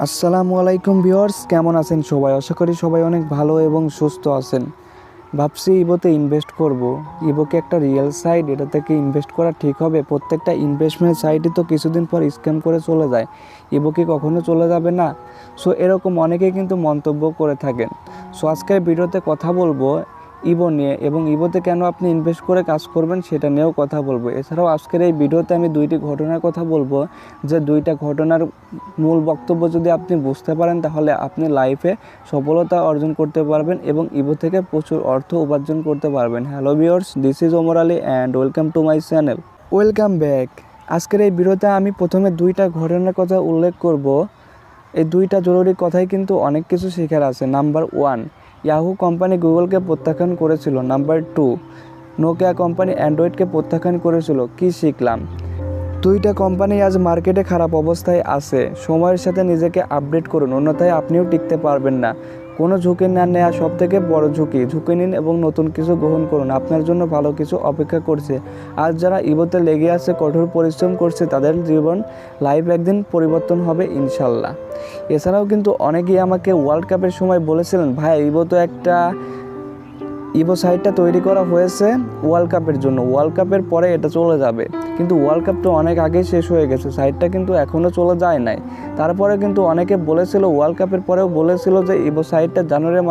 আসসালামু আলাইকুম ভিউয়ার্স, কেমন আছেন সবাই? আশা করি সবাই অনেক ভালো এবং সুস্থ আছেন। ভাবছি ইবোতে ইনভেস্ট করব। ইবোকে একটা রিয়েল সাইট, এটা থেকে ইনভেস্ট করা ঠিক হবে? প্রত্যেকটা ইনভেস্টমেন্ট সাইটই তো কিছুদিন পর স্ক্যাম করে চলে যায়। ইবো কি কখনো চলে যাবে না? সো এরকম অনেকেই কিন্তু মন্তব্য করে থাকেন। সো আজকের ভিডিওতে কথা বলবো ইবো নিয়ে, এবং ইবোতে কেন আপনি ইনভেস্ট করে কাজ করবেন সেটা নিয়েও কথা বলবো। এছাড়াও আজকের এই ভিডিওতে আমি দুইটি ঘটনার কথা বলবো, যে দুইটা ঘটনার মূল বক্তব্য যদি আপনি বুঝতে পারেন তাহলে আপনি লাইফে সফলতা অর্জন করতে পারবেন এবং ইবো থেকে প্রচুর অর্থ উপার্জন করতে পারবেন। Hello viewers, this is Omar Ali and welcome to my channel. Welcome back. আজকের এই ভিডিওতে আমি প্রথমে দুইটা ঘটনার কথা উল্লেখ করব। এই দুইটা জরুরি কথাই কিন্তু অনেক কিছু শেখার আছে। নাম্বার 1, ইয়াহু কোম্পানি গুগলকে প্রত্যাখ্যান করেছিল। নাম্বার 2, নোকিয়া কোম্পানি অ্যান্ড্রয়েডকে প্রত্যাখ্যান করেছিল। কি শিখলাম? দুইটা কোম্পানি আজ মার্কেটে খারাপ অবস্থায় আছে। সময়ের সাথে নিজেকে আপডেট করুন, অন্যথায় আপনিও টিকতে পারবেন না। কোনো ঝুঁকি না নেওয়া সবথেকে বড় ঝুঁকি নিন এবং নতুন কিছু গ্রহণ করুন। আপনার জন্য ভালো কিছু অপেক্ষা করছে। আজ যারা ইবোতে লেগে আছে, কঠোর পরিশ্রম করছে, তাদের জীবন লাইফ একদিন পরিবর্তন হবে ইনশাল্লাহ। এছাড়াও কিন্তু অনেকেই আমাকে ওয়ার্ল্ড কাপের সময় বলেছিলেন, ভাই ইবো সাইটটা তৈরি করা হয়েছে ওয়ার্ল্ড কাপের জন্য, ওয়ার্ল্ড কাপের পরে এটা চলে যাবে। কিন্তু ওয়ার্ল্ড কাপ তো অনেক আগেই শেষ হয়ে গেছে, সাইটটা কিন্তু এখনও চলে যায় নাই। তারপরে কিন্তু অনেকে বলেছিল, ওয়ার্ল্ড কাপের পরেও বলেছিল যে ইবো সাইটটা জানুয়ারি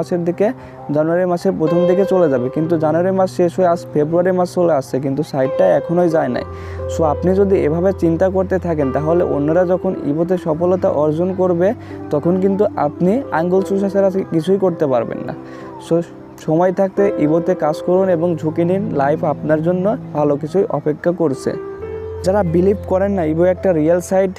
মাসের প্রথম দিকে চলে যাবে। কিন্তু জানুয়ারি মাস শেষ হয়ে আজ ফেব্রুয়ারি মাস চলে আসছে, কিন্তু সাইটটা এখনোই যায় নাই। সো আপনি যদি এভাবে চিন্তা করতে থাকেন তাহলে অন্যরা যখন ইবোতে সফলতা অর্জন করবে তখন কিন্তু আপনি আঙ্গুল চুষা ছাড়া কিছুই করতে পারবেন না। সো সময় থাকতে ইবোতে কাজ করুন এবং ঝুঁকি নিন, লাইফ আপনার জন্য ভালো কিছুই অপেক্ষা করছে। যারা বিলিভ করেন না ইবো একটা রিয়েল সাইট,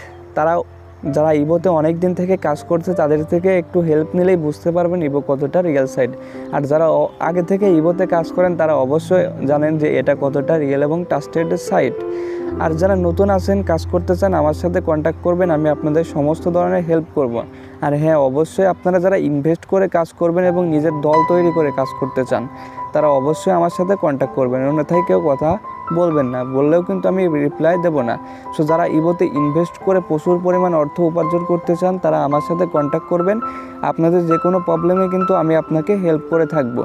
যারা ইবোতে অনেক দিন থেকে কাজ করছে তাদের থেকে একটু হেল্প নিলেই বুঝতে পারবেন ইবো কতটা রিয়েল সাইট। আর যারা আগে থেকে ইবোতে কাজ করেন তারা অবশ্যই জানেন যে এটা কতটা রিয়েল এবং ট্রাস্টেড সাইট। আর যারা নতুন আছেন, কাজ করতে চান, আমার সাথে কন্ট্যাক্ট করবেন, আমি আপনাদের সমস্ত ধরনের হেল্প করব। আর হ্যাঁ, অবশ্যই আপনারা যারা ইনভেস্ট করে কাজ করবেন এবং নিজের দল তৈরি করে কাজ করতে চান তারা অবশ্যই আমার সাথে কন্ট্যাক্ট করবেন, অন্যথায় কেউ কথা বলবেন না, বললেও কিন্তু আমি রিপ্লাই দেবো না। সো যারা ইবোতে ইনভেস্ট করে প্রচুর পরিমাণ অর্থ উপার্জন করতে চান তারা আমার সাথে কন্ট্যাক্ট করবেন। আপনাদের যে কোনো প্রবলেমে কিন্তু আমি আপনাকে হেল্প করে থাকবো।